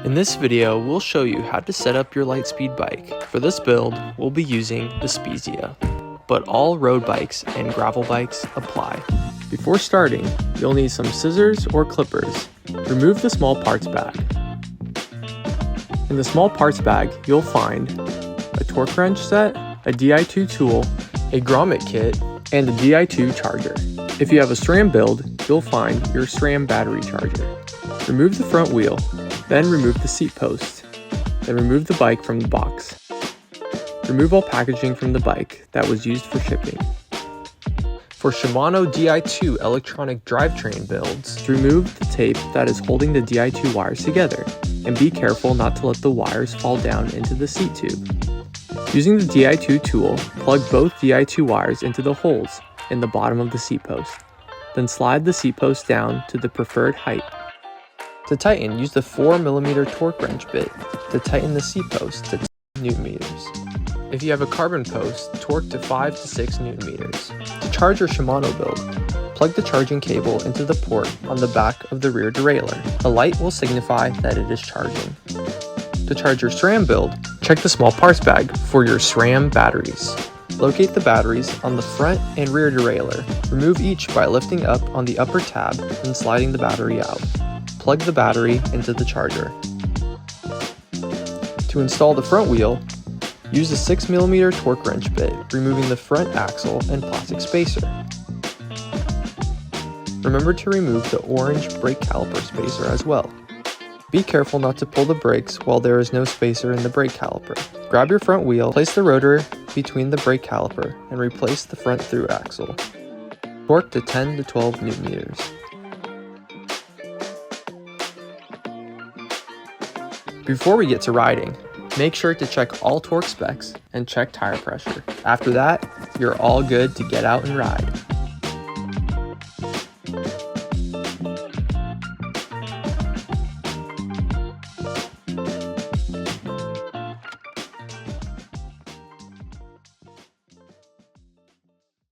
In this video, we'll show you how to set up your Litespeed bike. For this build, we'll be using the Spezia, but all road bikes and gravel bikes apply. Before starting, you'll need some scissors or clippers. Remove the small parts bag. In the small parts bag, you'll find a torque wrench set, a Di2 tool, a grommet kit, and a Di2 charger. If you have a Sram build, you'll find your Sram battery charger. Remove the front wheel, then remove the seat post. Then remove the bike from the box. Remove all packaging from the bike that was used for shipping. For Shimano Di2 electronic drivetrain builds, remove the tape that is holding the Di2 wires together, and be careful not to let the wires fall down into the seat tube. Using the Di2 tool, plug both Di2 wires into the holes in the bottom of the seat post. Then slide the seat post down to the preferred height. To tighten, use the 4mm torque wrench bit to tighten the seat post to 10 Nm. If you have a carbon post, torque to 5 to 6 Nm. To charge your Shimano build, plug the charging cable into the port on the back of the rear derailleur. The light will signify that it is charging. To charge your Sram build, check the small parts bag for your Sram batteries. Locate the batteries on the front and rear derailleur. Remove each by lifting up on the upper tab and sliding the battery out. Plug the battery into the charger. To install the front wheel, use a 6mm torque wrench bit, removing the front axle and plastic spacer. Remember to remove the orange brake caliper spacer as well. Be careful not to pull the brakes while there is no spacer in the brake caliper. Grab your front wheel, place the rotor between the brake caliper, and replace the front through axle. Torque to 10 to 12 Nm. Before we get to riding, make sure to check all torque specs and check tire pressure. After that, you're all good to get out and ride.